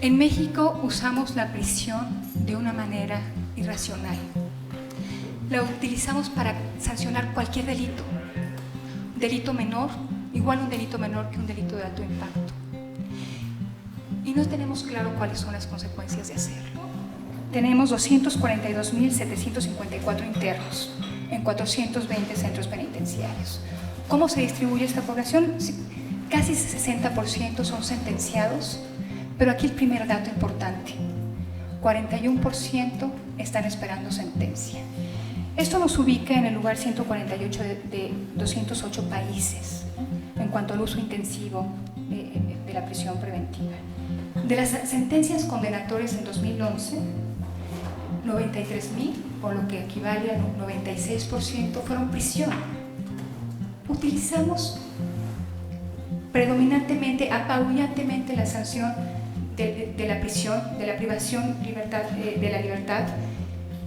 En México usamos la prisión de una manera irracional. La utilizamos para sancionar cualquier delito. Un delito menor, igual un delito menor que un delito de alto impacto. Y no tenemos claro cuáles son las consecuencias de hacerlo. Tenemos 242.754 internos en 420 centros penitenciarios. ¿Cómo se distribuye esta población? Casi 60% son sentenciados, pero aquí el primer dato importante, 41% están esperando sentencia. Esto nos ubica en el lugar 148 de 208 países en cuanto al uso intensivo de la prisión preventiva. De las sentencias condenatorias en 2011, 93.000, por lo que equivale a 96%, fueron prisión. Utilizamos predominantemente, apabullantemente la sanción de la prisión, de la privación de la libertad,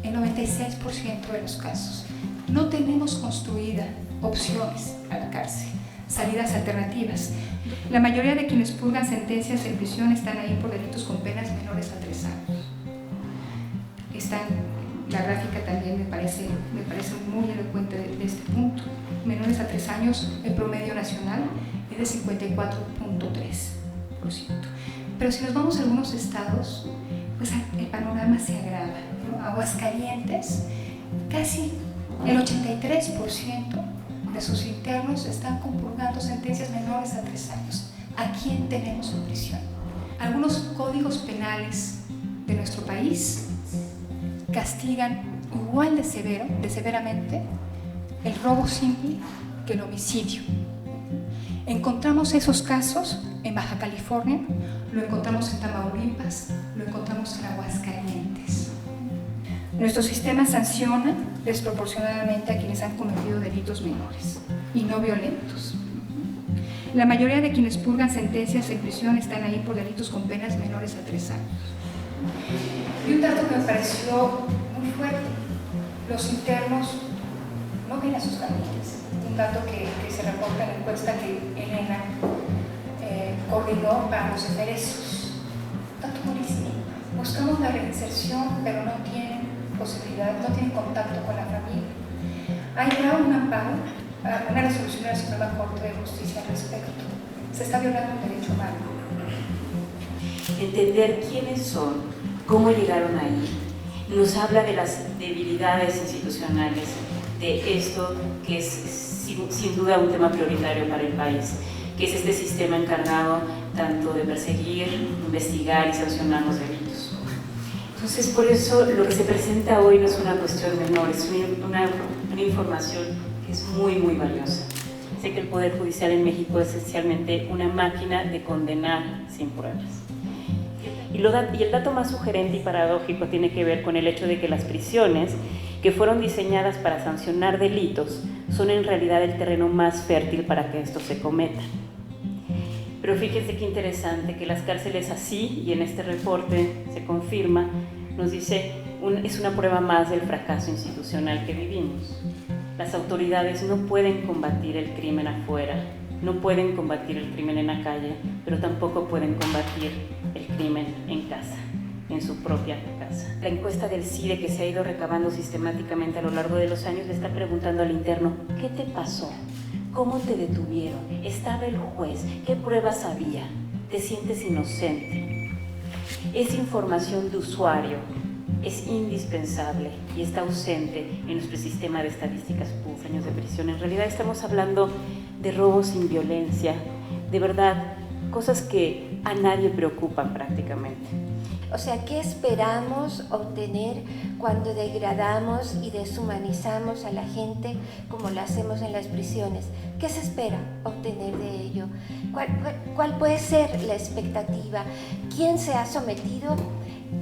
en 96% de los casos. No tenemos construida opciones a la cárcel, salidas alternativas. La mayoría de quienes purgan sentencias en prisión están ahí por delitos con penas menores a 3 años. La gráfica también me parece muy elocuente de este punto. Menores a 3 años, el promedio nacional es de 54.3%. Pero si nos vamos a algunos estados, pues el panorama se agrava, ¿no? Aguascalientes, casi el 83% de sus internos están compurgando sentencias menores a 3 años. ¿A quién tenemos en prisión? Algunos códigos penales de nuestro país castigan igual de severamente el robo simple que el homicidio. Encontramos esos casos en Baja California, lo encontramos en Tamaulipas, lo encontramos en Aguascalientes. Nuestro sistema sanciona desproporcionadamente a quienes han cometido delitos menores y no violentos. La mayoría de quienes purgan sentencias en prisión están ahí por delitos con penas menores a 3 años. Y un dato que me pareció muy fuerte: los internos no ven a sus familias. Un dato que se reporta en la encuesta que Elena coordinó para los eferesos. Dato buenísimo. Buscamos la reinserción, pero no tienen posibilidad, no tienen contacto con la familia. Hay ya un amparo, una resolución de la Suprema Corte de Justicia al respecto. Se está violando un derecho humano. Entender quiénes son, cómo llegaron ahí, nos habla de las debilidades institucionales, de esto que es sin duda un tema prioritario para el país, que es este sistema encargado tanto de perseguir, investigar y sancionar los delitos. Entonces, por eso lo que se presenta hoy no es una cuestión menor, es una información que es muy, muy valiosa. Sé que el Poder Judicial en México es esencialmente una máquina de condenar sin pruebas. Y el dato más sugerente y paradójico tiene que ver con el hecho de que las prisiones, que fueron diseñadas para sancionar delitos, son en realidad el terreno más fértil para que estos se cometan. Pero fíjense qué interesante que las cárceles así, y en este reporte se confirma, nos dice, es una prueba más del fracaso institucional que vivimos. Las autoridades no pueden combatir el crimen afuera, no pueden combatir el crimen en la calle, pero tampoco pueden combatir el crimen en casa, en su propia casa. La encuesta del CIDE que se ha ido recabando sistemáticamente a lo largo de los años le está preguntando al interno, ¿qué te pasó? ¿Cómo te detuvieron? ¿Estaba el juez? ¿Qué pruebas había? ¿Te sientes inocente? Esa información de usuario es indispensable y está ausente en nuestro sistema de estadísticas por años de prisión. En realidad estamos hablando de robos sin violencia, de verdad, cosas que a nadie preocupan prácticamente. O sea, ¿qué esperamos obtener cuando degradamos y deshumanizamos a la gente como lo hacemos en las prisiones? ¿Qué se espera obtener de ello? ¿Cuál puede ser la expectativa? ¿Quién se ha sometido?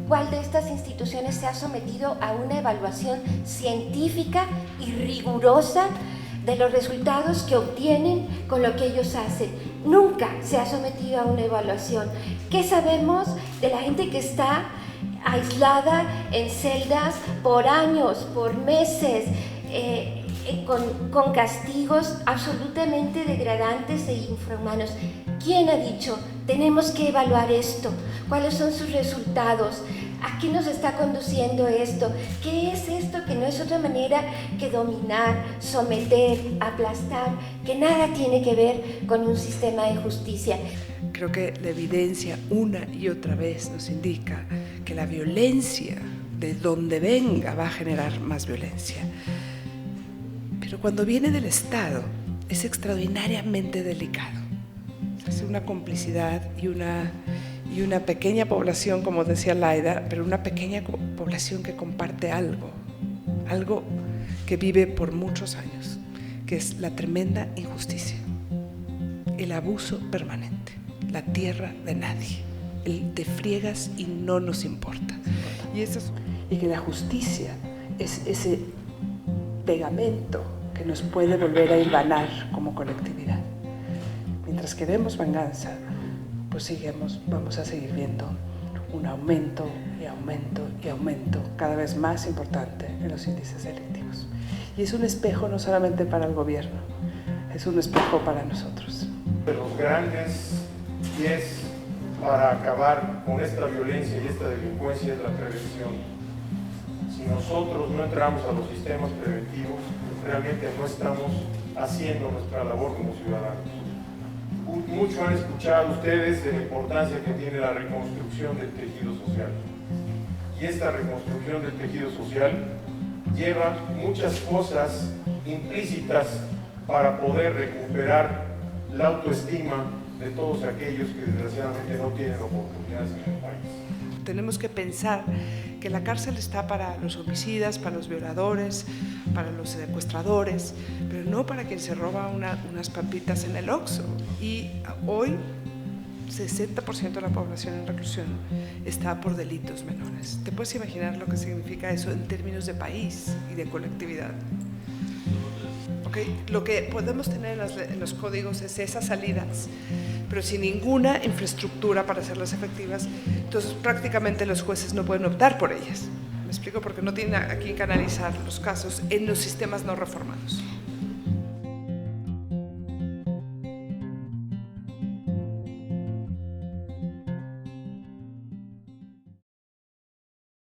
¿Cuál de estas instituciones se ha sometido a una evaluación científica y rigurosa de los resultados que obtienen con lo que ellos hacen? Nunca se ha sometido a una evaluación. ¿Qué sabemos de la gente que está aislada en celdas por años, por meses? con castigos absolutamente degradantes e infrahumanos. ¿Quién ha dicho, tenemos que evaluar esto? ¿Cuáles son sus resultados? ¿A qué nos está conduciendo esto? ¿Qué es esto que no es otra manera que dominar, someter, aplastar, que nada tiene que ver con un sistema de justicia? Creo que la evidencia una y otra vez nos indica que la violencia de donde venga va a generar más violencia. Pero cuando viene del Estado es extraordinariamente delicado. Es una complicidad y una pequeña población, como decía Laida, pero una pequeña población que comparte algo que vive por muchos años, que es la tremenda injusticia, el abuso permanente, la tierra de nadie, el te friegas y no nos importa. Y que la justicia es ese pegamento que nos puede volver a hilvanar como colectividad. Mientras queremos venganza, pues vamos a seguir viendo un aumento y aumento y aumento cada vez más importante en los índices delictivos. Y es un espejo no solamente para el gobierno, es un espejo para nosotros. De los grandes pies para acabar con esta violencia y esta delincuencia es la prevención. Si nosotros no entramos a los sistemas preventivos, realmente no estamos haciendo nuestra labor como ciudadanos. Mucho han escuchado ustedes de la importancia que tiene la reconstrucción del tejido social. Y esta reconstrucción del tejido social lleva muchas cosas implícitas para poder recuperar la autoestima de todos aquellos que desgraciadamente no tienen oportunidades en el país. Tenemos que pensar que la cárcel está para los homicidas, para los violadores, para los secuestradores, pero no para quien se roba unas papitas en el Oxxo. Y hoy 60% de la población en reclusión está por delitos menores. ¿Te puedes imaginar lo que significa eso en términos de país y de colectividad? Okay. Lo que podemos tener en los códigos es esas salidas, pero sin ninguna infraestructura para hacerlas efectivas, entonces prácticamente los jueces no pueden optar por ellas. ¿Me explico? Porque no tienen a quién canalizar los casos en los sistemas no reformados.